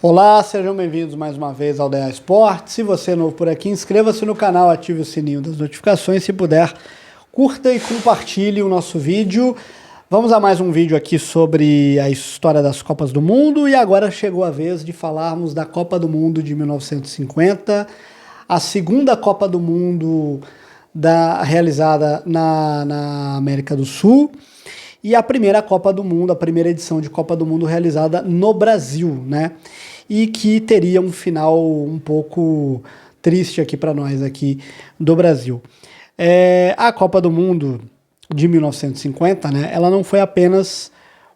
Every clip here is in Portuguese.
Olá, sejam bem-vindos mais uma vez ao DA Esporte. Se você é novo por aqui, inscreva-se no canal, ative o sininho das notificações. Se puder, curta e compartilhe o nosso vídeo. Vamos a mais um vídeo aqui sobre a história das Copas do Mundo. E agora chegou a vez de falarmos da Copa do Mundo de 1950, a segunda Copa do Mundo realizada na América do Sul. E a primeira Copa do Mundo, a primeira edição de Copa do Mundo realizada no Brasil, né? E que teria um final um pouco triste aqui para nós aqui do Brasil. A Copa do Mundo de 1950, né? Ela não foi apenas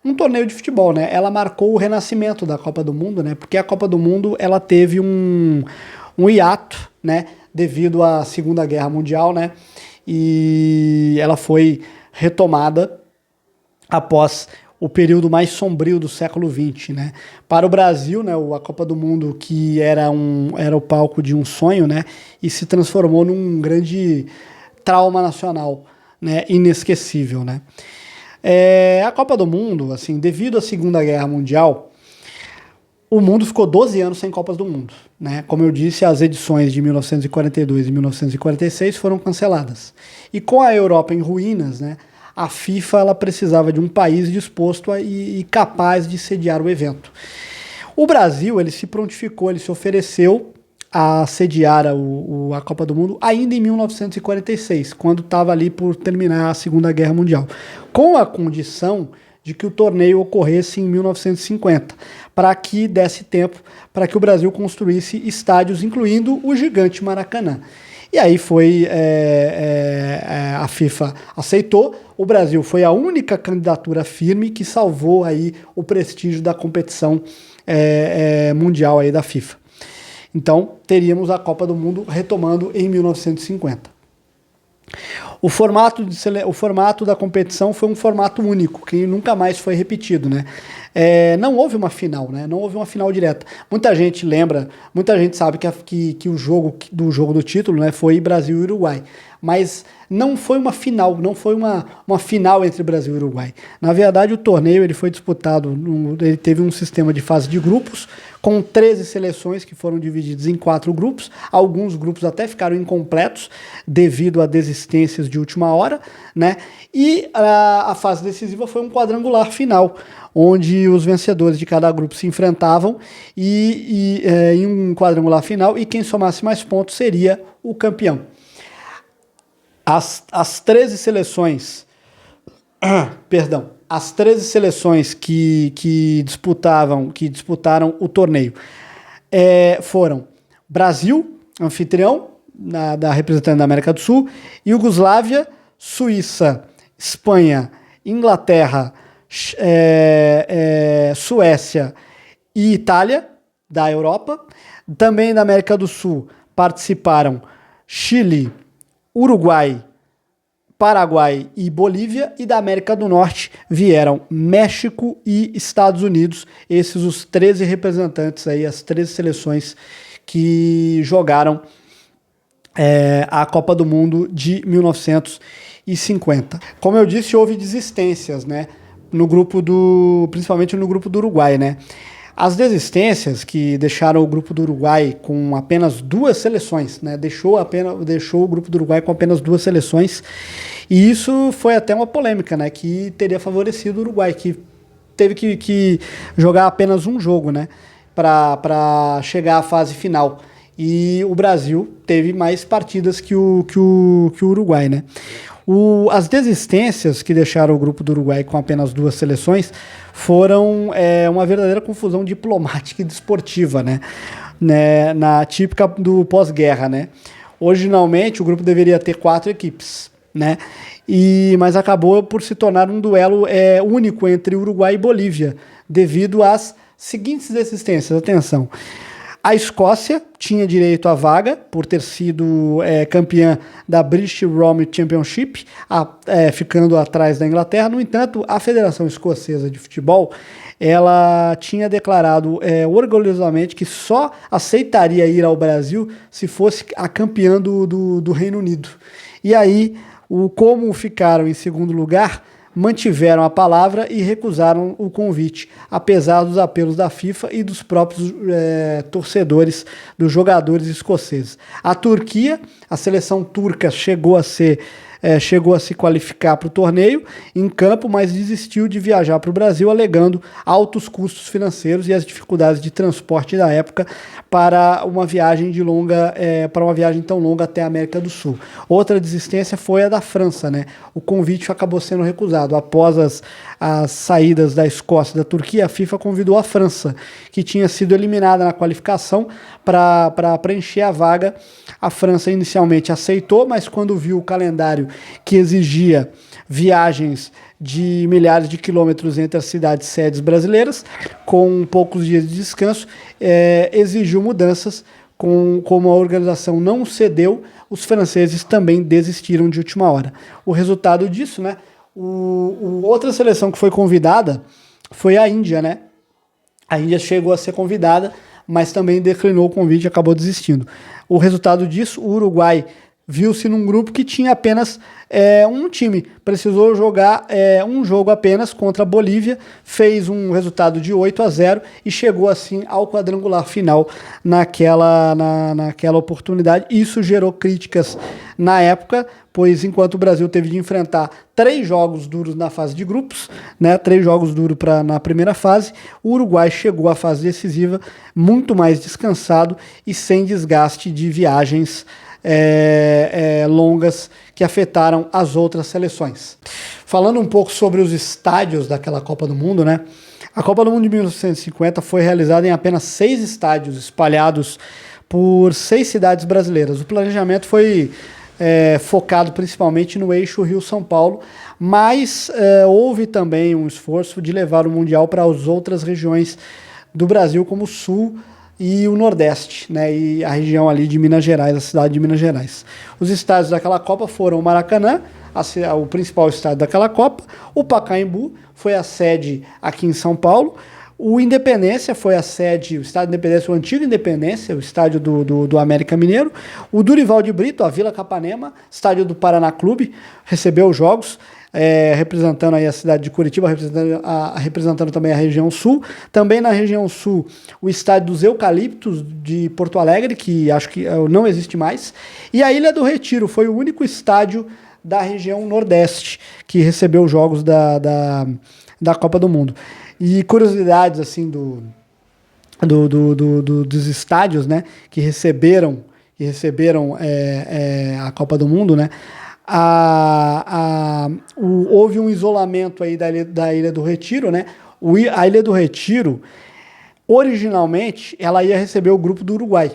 um torneio de futebol, né? Ela marcou o renascimento da Copa do Mundo, né? Porque a Copa do Mundo ela teve um hiato, né? Devido à Segunda Guerra Mundial, né? E ela foi retomada após o período mais sombrio do século XX, né? Para o Brasil, né, a Copa do Mundo, que era o palco de um sonho, né, e se transformou num grande trauma nacional, né, inesquecível, né? A Copa do Mundo, assim, devido à Segunda Guerra Mundial, o mundo ficou 12 anos sem Copas do Mundo, né? Como eu disse, as edições de 1942 e 1946 foram canceladas. E com a Europa em ruínas, né, a FIFA ela precisava de um país disposto e capaz de sediar o evento. O Brasil ele se prontificou, ele se ofereceu a sediar a Copa do Mundo ainda em 1946, quando estava ali por terminar a Segunda Guerra Mundial, com a condição de que o torneio ocorresse em 1950, para que desse tempo para que o Brasil construísse estádios, incluindo o gigante Maracanã. E aí a FIFA aceitou, o Brasil foi a única candidatura firme que salvou aí o prestígio da competição mundial aí da FIFA. Então, teríamos a Copa do Mundo retomando em 1950. O formato da competição foi um formato único, que nunca mais foi repetido, né? Não houve uma final, né? Não houve uma final direta. Muita gente lembra, muita gente sabe que o jogo do título, né, foi Brasil e Uruguai. Mas não foi uma final, não foi uma final entre Brasil e Uruguai. Na verdade, o torneio ele foi disputado, ele teve um sistema de fase de grupos, com 13 seleções que foram divididas em 4 grupos. Alguns grupos até ficaram incompletos devido a desistências de última hora, né? E a fase decisiva foi um quadrangular final, onde os vencedores de cada grupo se enfrentavam em um quadrangular final, e quem somasse mais pontos seria o campeão. As 13 seleções, as 13 seleções que disputaram o torneio foram Brasil, anfitrião, da representante da América do Sul, Iugoslávia, Suíça, Espanha, Inglaterra, Suécia e Itália, da Europa. Também da América do Sul participaram Chile, Uruguai, Paraguai e Bolívia, e da América do Norte vieram México e Estados Unidos, esses os 13 representantes aí, as 13 seleções que jogaram a Copa do Mundo de 1950. Como eu disse, houve desistências, né, principalmente no grupo do Uruguai, né? As desistências que deixaram o grupo do Uruguai com apenas 2 seleções, né? Deixou o grupo do Uruguai com apenas 2 seleções, e isso foi até uma polêmica, né? Que teria favorecido o Uruguai, que teve que jogar apenas um jogo, né? Para chegar à fase final. E o Brasil teve mais partidas que o Uruguai, né? As desistências que deixaram o grupo do Uruguai com apenas 2 seleções foram uma verdadeira confusão diplomática e desportiva, né? Na típica do pós-guerra, né? Originalmente o grupo deveria ter 4 equipes, né? Mas acabou por se tornar um duelo único entre Uruguai e Bolívia, devido às seguintes desistências. Atenção. A Escócia tinha direito à vaga por ter sido campeã da British Rugby Championship, ficando atrás da Inglaterra. No entanto, a Federação Escocesa de Futebol ela tinha declarado orgulhosamente que só aceitaria ir ao Brasil se fosse a campeã do Reino Unido. E aí, como ficaram em segundo lugar, mantiveram a palavra e recusaram o convite, apesar dos apelos da FIFA e dos próprios torcedores, dos jogadores escoceses. A Turquia, a seleção turca chegou a se qualificar para o torneio em campo, mas desistiu de viajar para o Brasil, alegando altos custos financeiros e as dificuldades de transporte da época para uma viagem para uma viagem tão longa até a América do Sul. Outra desistência foi a da França, né? O convite acabou sendo recusado. Após as saídas da Escócia e da Turquia, a FIFA convidou a França, que tinha sido eliminada na qualificação, para preencher a vaga. A França inicialmente aceitou, mas quando viu o calendário que exigia viagens de milhares de quilômetros entre as cidades sedes brasileiras, com poucos dias de descanso, exigiu mudanças. Como a organização não cedeu, os franceses também desistiram de última hora. O resultado disso, né? Outra seleção que foi convidada foi a Índia, né? A Índia chegou a ser convidada, mas também declinou o convite e acabou desistindo. O resultado disso, o Uruguai viu-se num grupo que tinha apenas um time. Precisou jogar um jogo apenas contra a Bolívia, fez um resultado de 8-0 e chegou assim ao quadrangular final naquela oportunidade. Isso gerou críticas na época, pois enquanto o Brasil teve de enfrentar 3 jogos duros na fase de grupos, né, 3 jogos duros na primeira fase, o Uruguai chegou à fase decisiva muito mais descansado e sem desgaste de viagens longas que afetaram as outras seleções. Falando um pouco sobre os estádios daquela Copa do Mundo, né? A Copa do Mundo de 1950 foi realizada em apenas 6 estádios espalhados por 6 cidades brasileiras. O planejamento foi focado principalmente no eixo Rio-São Paulo, mas houve também um esforço de levar o Mundial para as outras regiões do Brasil, como o Sul e o Nordeste, né, e a região ali de Minas Gerais, a cidade de Minas Gerais. Os estádios daquela Copa foram o Maracanã, o principal estádio daquela Copa, o Pacaembu, foi a sede aqui em São Paulo, o Independência foi a sede, o estádio Independência, o antigo Independência, o estádio do América Mineiro, o Durival de Brito, a Vila Capanema, estádio do Paraná Clube, recebeu os jogos, representando aí a cidade de Curitiba, representando também a região sul. Também na região sul, o estádio dos Eucaliptos de Porto Alegre, que acho que não existe mais. E a Ilha do Retiro foi o único estádio da região nordeste que recebeu jogos da Copa do Mundo. E curiosidades assim dos estádios, né, que receberam a Copa do Mundo, né? Houve um isolamento aí da Ilha do Retiro, né? A Ilha do Retiro, originalmente, ela ia receber o grupo do Uruguai,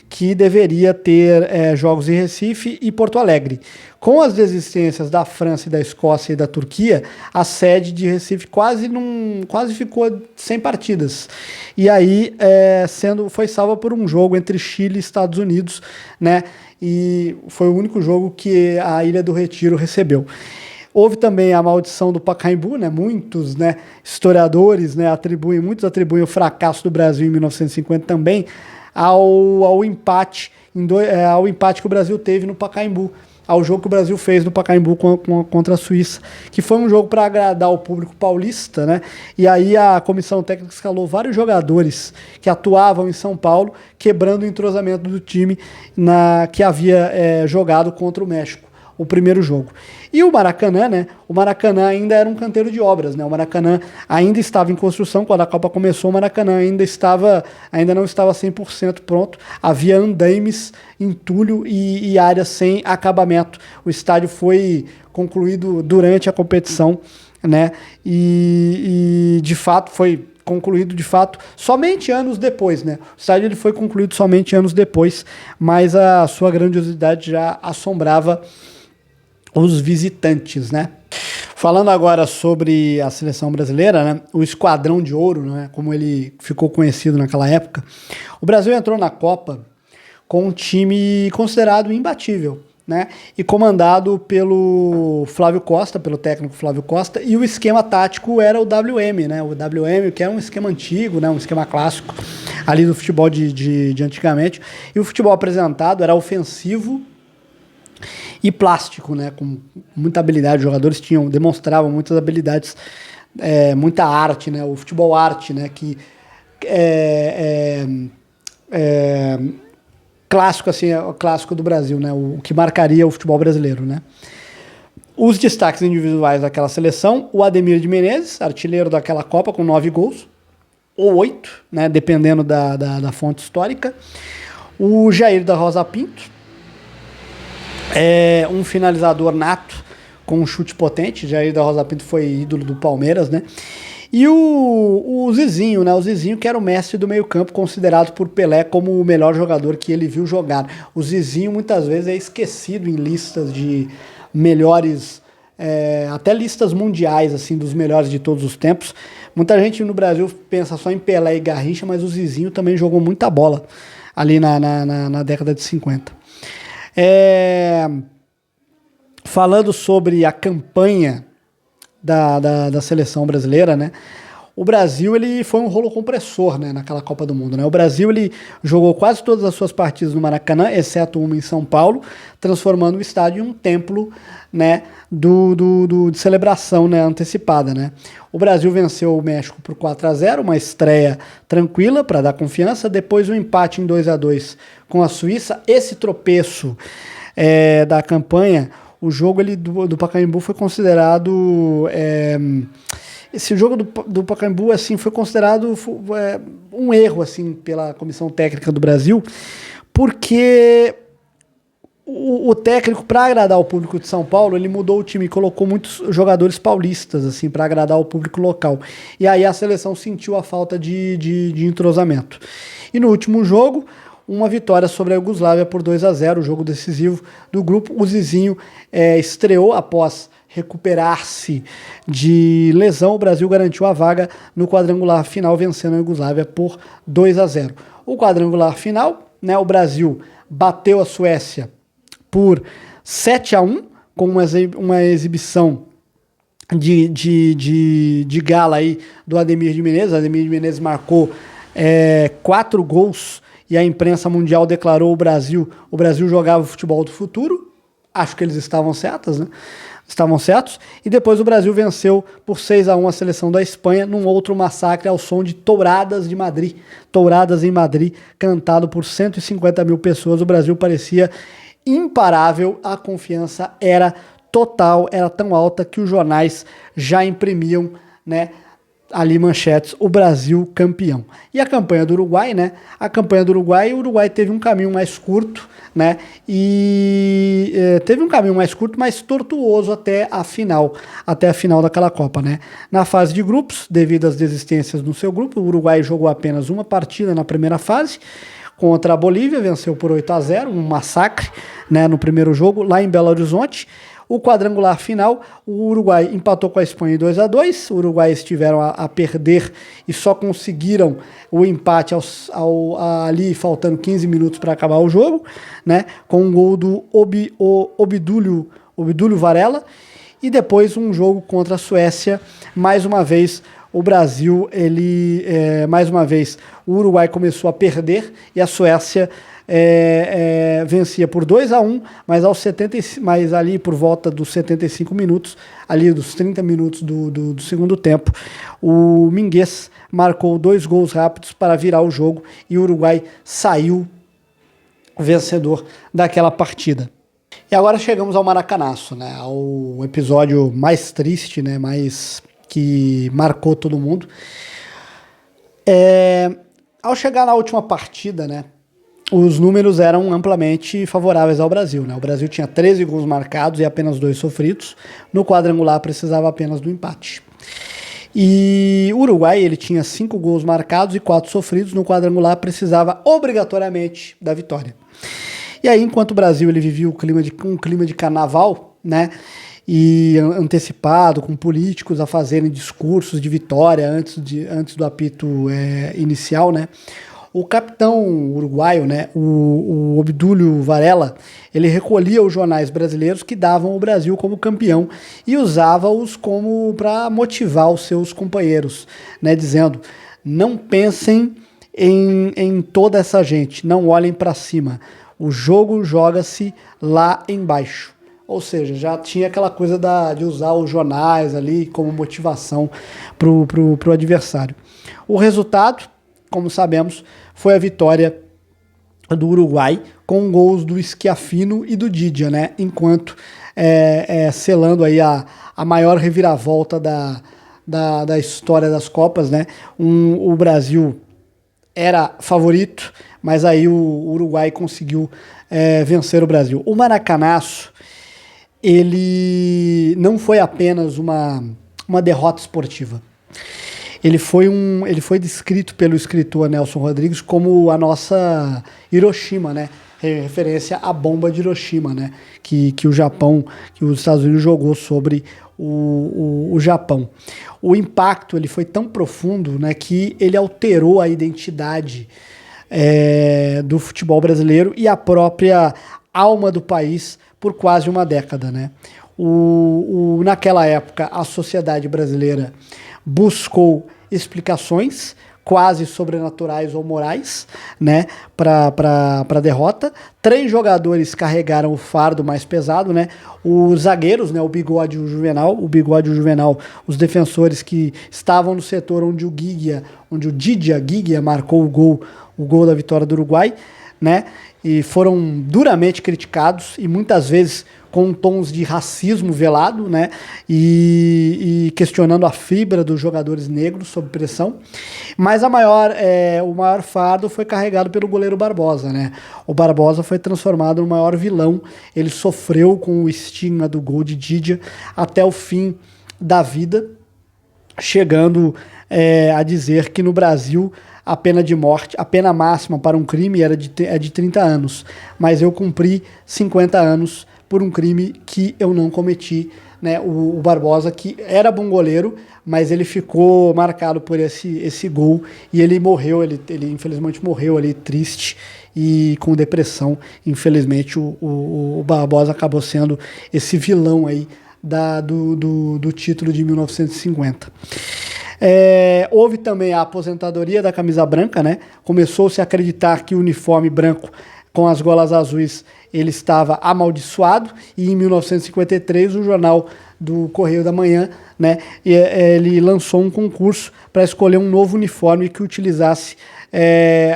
que deveria ter jogos em Recife e Porto Alegre. Com as desistências da França, e da Escócia e da Turquia, a sede de Recife quase ficou sem partidas. E aí foi salva por um jogo entre Chile e Estados Unidos, né? E foi o único jogo que a Ilha do Retiro recebeu. Houve também a maldição do Pacaembu, né? Muitos, né, historiadores, né, muitos atribuem o fracasso do Brasil em 1950 também ao empate que o Brasil teve no Pacaembu, ao jogo que o Brasil fez no Pacaembu contra a Suíça, que foi um jogo para agradar o público paulista, né? E aí a comissão técnica escalou vários jogadores que atuavam em São Paulo, quebrando o entrosamento do time que havia jogado contra o México, o primeiro jogo. E o Maracanã, né? O Maracanã ainda era um canteiro de obras, né? O Maracanã ainda estava em construção quando a Copa começou. O Maracanã ainda não estava 100% pronto. Havia andaimes, entulho e áreas sem acabamento. O estádio foi concluído durante a competição, né? E de fato foi concluído somente anos depois, né? O estádio ele foi concluído somente anos depois, mas a sua grandiosidade já assombrava os visitantes, né? Falando agora sobre a seleção brasileira, né? O Esquadrão de Ouro, né? Como ele ficou conhecido naquela época, o Brasil entrou na Copa com um time considerado imbatível, né? E comandado pelo técnico Flávio Costa, e o esquema tático era o WM, né? O WM, que era um esquema antigo, né? Um esquema clássico ali do futebol de antigamente. E o futebol apresentado era ofensivo, e plástico, né? Com muita habilidade. Os jogadores demonstravam muitas habilidades, muita arte, né? O futebol arte, né? Que clássico, assim, é o clássico do Brasil, né? O que marcaria o futebol brasileiro, né? Os destaques individuais daquela seleção: o Ademir de Menezes, artilheiro daquela Copa, com 9 gols, ou 8, né? Dependendo da fonte histórica. O Jair da Rosa Pinto, um finalizador nato, com um chute potente. Jair da Rosa Pinto foi ídolo do Palmeiras, né? E o Zizinho, né? O Zizinho, que era o mestre do meio-campo, considerado por Pelé como o melhor jogador que ele viu jogar. O Zizinho muitas vezes é esquecido em listas de melhores, até listas mundiais, assim, dos melhores de todos os tempos. Muita gente no Brasil pensa só em Pelé e Garrincha, mas o Zizinho também jogou muita bola ali na década de 50. Falando sobre a campanha da seleção brasileira, né? O Brasil, ele foi um rolo compressor, né, naquela Copa do Mundo, né? O Brasil, ele jogou quase todas as suas partidas no Maracanã, exceto uma em São Paulo, transformando o estádio em um templo, né, de celebração, né, antecipada, né? O Brasil venceu o México por 4-0, uma estreia tranquila para dar confiança. Depois um empate em 2-2 com a Suíça. Esse tropeço da campanha, o jogo do Pacaembu foi considerado... esse jogo do Pacaembu, assim, foi considerado um erro, assim, pela Comissão Técnica do Brasil, porque o técnico, para agradar o público de São Paulo, ele mudou o time e colocou muitos jogadores paulistas, assim, para agradar o público local. E aí a seleção sentiu a falta de entrosamento. E no último jogo, uma vitória sobre a Iugoslávia por 2-0, o jogo decisivo do grupo. O Zizinho estreou após recuperar-se de lesão. O Brasil garantiu a vaga no quadrangular final, vencendo a Iugoslávia por 2-0. O quadrangular final, né, o Brasil bateu a Suécia por 7-1, com uma exibição de gala aí do Ademir de Menezes. Ademir de Menezes marcou 4 gols e a imprensa mundial declarou o Brasil jogava o futebol do futuro. Acho que eles estavam certos, né? Estavam certos. E depois o Brasil venceu por 6-1 a seleção da Espanha num outro massacre ao som de Touradas de Madrid. Touradas em Madrid, cantado por 150 mil pessoas. O Brasil parecia imparável, a confiança era total, era tão alta que os jornais já imprimiam, né, ali manchetes: o Brasil campeão. E a campanha do Uruguai, né? A campanha do Uruguai, o Uruguai teve um caminho mais curto, né? E teve um caminho mais curto, mas tortuoso até a final daquela Copa, né? Na fase de grupos, devido às desistências no seu grupo, o Uruguai jogou apenas uma partida na primeira fase contra a Bolívia, venceu por 8-0, um massacre, né, no primeiro jogo, lá em Belo Horizonte. O quadrangular final, o Uruguai empatou com a Espanha em 2-2. O Uruguai estiveram a perder e só conseguiram o empate ali faltando 15 minutos para acabar o jogo, né? Com um gol do Obdúlio Varela. E depois um jogo contra a Suécia. Mais uma vez, o Brasil, mais uma vez, o Uruguai começou a perder e a Suécia vencia por 2-1, mas ali por volta dos 75 minutos, ali dos 30 minutos do segundo tempo, o Minguez marcou 2 gols rápidos para virar o jogo e o Uruguai saiu vencedor daquela partida. E agora chegamos ao Maracanaço, né, ao episódio mais triste, né, que marcou todo mundo. Ao chegar na última partida, né, os números eram amplamente favoráveis ao Brasil, né? O Brasil tinha 13 gols marcados e apenas 2 sofridos. No quadrangular precisava apenas do empate. E o Uruguai, ele tinha 5 gols marcados e 4 sofridos. No quadrangular precisava obrigatoriamente da vitória. E aí, enquanto o Brasil ele vivia um clima de carnaval, né, e antecipado, com políticos a fazerem discursos de vitória antes do apito inicial, né, o capitão uruguaio, né, o Obdúlio Varela, ele recolhia os jornais brasileiros que davam o Brasil como campeão e usava-os como para motivar os seus companheiros, né, dizendo: não pensem em toda essa gente, não olhem para cima. O jogo joga-se lá embaixo. Ou seja, já tinha aquela coisa de usar os jornais ali como motivação pro adversário. O resultado, como sabemos, foi a vitória do Uruguai, com gols do Schiaffino e do Didia, né? Enquanto selando aí a maior reviravolta da história das Copas, né? O Brasil era favorito, mas aí o Uruguai conseguiu vencer o Brasil. O Maracanaço, ele não foi apenas uma derrota esportiva. Ele foi descrito pelo escritor Nelson Rodrigues como a nossa Hiroshima, né? Referência à bomba de Hiroshima, né? Que o Japão, que os Estados Unidos jogou sobre o Japão. O impacto ele foi tão profundo, né, que ele alterou a identidade do futebol brasileiro e a própria alma do país por quase uma década, né? Naquela época, a sociedade brasileira buscou explicações quase sobrenaturais ou morais, né, para a derrota. 3 jogadores carregaram o fardo mais pesado, né? Os zagueiros, né, o Bigode e o Juvenal, os defensores que estavam no setor onde o Didia Guiglia marcou o gol da vitória do Uruguai, né? E foram duramente criticados e muitas vezes com tons de racismo velado, né? E questionando a fibra dos jogadores negros sob pressão. Mas o maior fardo foi carregado pelo goleiro Barbosa, né? O Barbosa foi transformado no maior vilão. Ele sofreu com o estigma do gol de Didia até o fim da vida, chegando a dizer que no Brasil a pena de morte, a pena máxima para um crime é de 30 anos, mas eu cumpri 50 anos por um crime que eu não cometi, né? O Barbosa, que era bom goleiro, mas ele ficou marcado por esse gol e ele morreu, ele infelizmente morreu ali triste e com depressão. Infelizmente o Barbosa acabou sendo esse vilão aí do título de 1950. Houve também a aposentadoria da camisa branca, né? Começou-se a acreditar que o uniforme branco com as golas azuis ele estava amaldiçoado, e em 1953 o jornal do Correio da Manhã, né, ele lançou um concurso para escolher um novo uniforme que utilizasse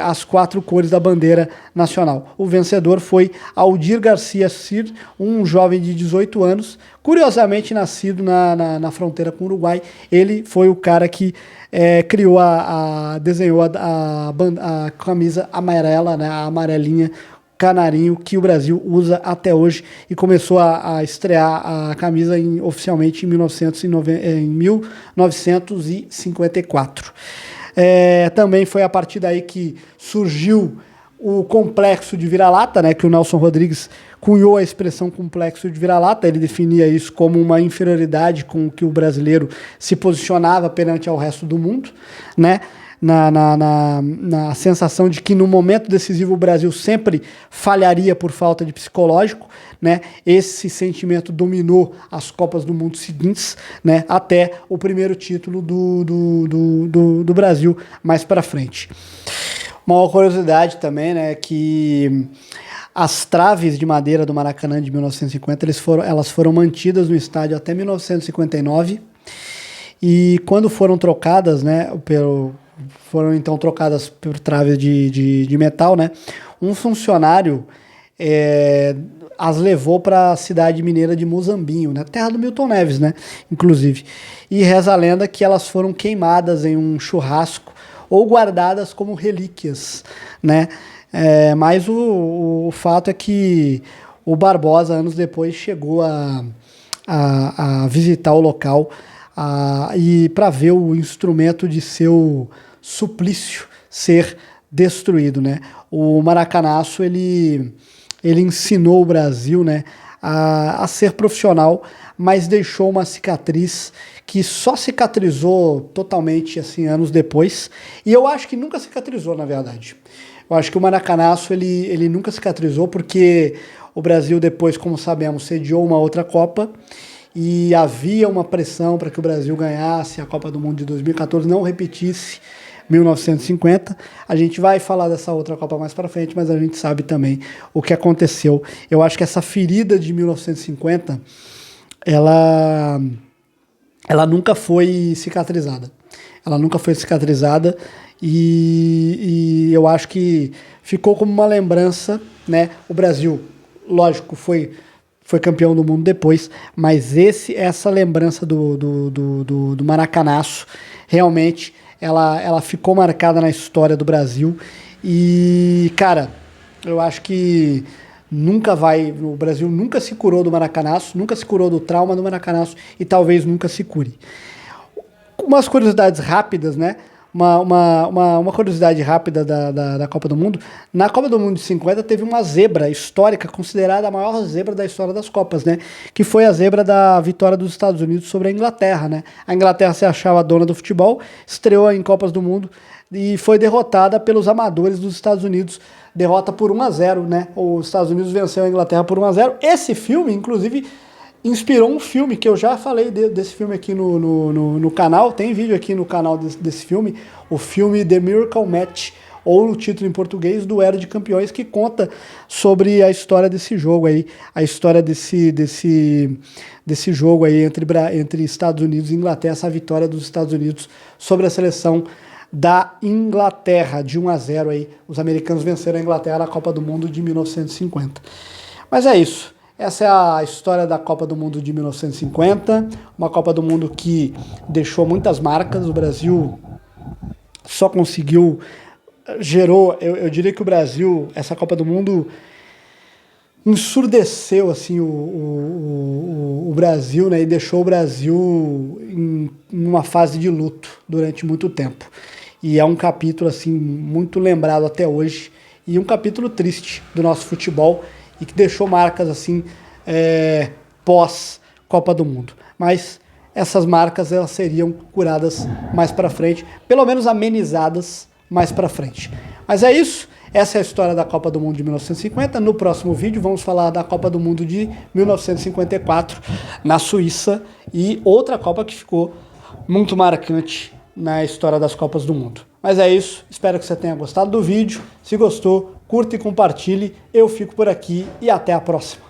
as 4 cores da bandeira nacional. O vencedor foi Aldir Garcia Cir, um jovem de 18 anos, curiosamente nascido na fronteira com o Uruguai. Ele foi o cara que desenhou a camisa amarela, né, a amarelinha canarinho, que o Brasil usa até hoje, e começou a estrear a camisa oficialmente em 1954. Também foi a partir daí que surgiu o complexo de vira-lata, né, que o Nelson Rodrigues cunhou a expressão complexo de vira-lata. Ele definia isso como uma inferioridade com que o brasileiro se posicionava perante ao resto do mundo, né? Na sensação de que no momento decisivo o Brasil sempre falharia por falta de psicológico, né? Esse sentimento dominou as Copas do Mundo seguintes, né? Até o primeiro título do Brasil mais para frente. Uma curiosidade também, né, que as traves de madeira do Maracanã de 1950 elas foram mantidas no estádio até 1959, e quando foram trocadas, né, foram então trocadas por traves de metal, né? Um funcionário as levou para a cidade mineira de Muzambinho, né? Terra do Milton Neves, né? Inclusive. E reza a lenda que elas foram queimadas em um churrasco ou guardadas como relíquias, né? Mas o fato é que o Barbosa, anos depois, chegou a visitar o local e para ver o instrumento de seu suplício ser destruído, né? O Maracanaço ele ensinou o Brasil, né, a ser profissional, mas deixou uma cicatriz que só cicatrizou totalmente assim anos depois, e eu acho que nunca cicatrizou, na verdade. Eu acho que o Maracanaço ele nunca cicatrizou, porque o Brasil depois, como sabemos, sediou uma outra Copa, e havia uma pressão para que o Brasil ganhasse a Copa do Mundo de 2014, não repetisse 1950. A gente vai falar dessa outra Copa mais para frente, mas a gente sabe também o que aconteceu. Eu acho que essa ferida de 1950, ela nunca foi cicatrizada. Ela nunca foi cicatrizada e eu acho que ficou como uma lembrança, né? O Brasil, lógico, foi campeão do mundo depois, mas essa lembrança do Maracanaço, realmente, ela ficou marcada na história do Brasil. E, cara, eu acho que o Brasil nunca se curou do Maracanaço, nunca se curou do trauma do Maracanaço e talvez nunca se cure. Umas curiosidades rápidas, né? Uma curiosidade rápida da Copa do Mundo. Na Copa do Mundo de 50 teve uma zebra histórica, considerada a maior zebra da história das Copas, né? Que foi a zebra da vitória dos Estados Unidos sobre a Inglaterra, né? A Inglaterra se achava dona do futebol, estreou em Copas do Mundo e foi derrotada pelos amadores dos Estados Unidos. Derrota por 1-0, né? Os Estados Unidos venceu a Inglaterra por 1-0. Esse filme, inclusive, inspirou um filme que eu já falei desse filme aqui no canal. Tem vídeo aqui no canal desse filme, o filme The Miracle Match, ou no título em português, Duelo de Campeões, que conta sobre a história desse jogo aí, a história desse jogo aí entre Estados Unidos e Inglaterra, essa vitória dos Estados Unidos sobre a seleção da Inglaterra, de 1-0 aí. Os americanos venceram a Inglaterra na Copa do Mundo de 1950. Mas é isso. Essa é a história da Copa do Mundo de 1950, uma Copa do Mundo que deixou muitas marcas. O Brasil só conseguiu, eu diria que o Brasil, essa Copa do Mundo ensurdeceu assim, o Brasil, né, e deixou o Brasil em uma fase de luto durante muito tempo. E é um capítulo assim, muito lembrado até hoje, e um capítulo triste do nosso futebol, e que deixou marcas assim, pós Copa do Mundo. Mas essas marcas, elas seriam curadas mais para frente, pelo menos amenizadas mais para frente. Mas é isso, essa é a história da Copa do Mundo de 1950. No próximo vídeo vamos falar da Copa do Mundo de 1954 na Suíça, e outra Copa que ficou muito marcante na história das Copas do Mundo. Mas é isso, espero que você tenha gostado do vídeo. Se gostou, curta e compartilhe. Eu fico por aqui e até a próxima.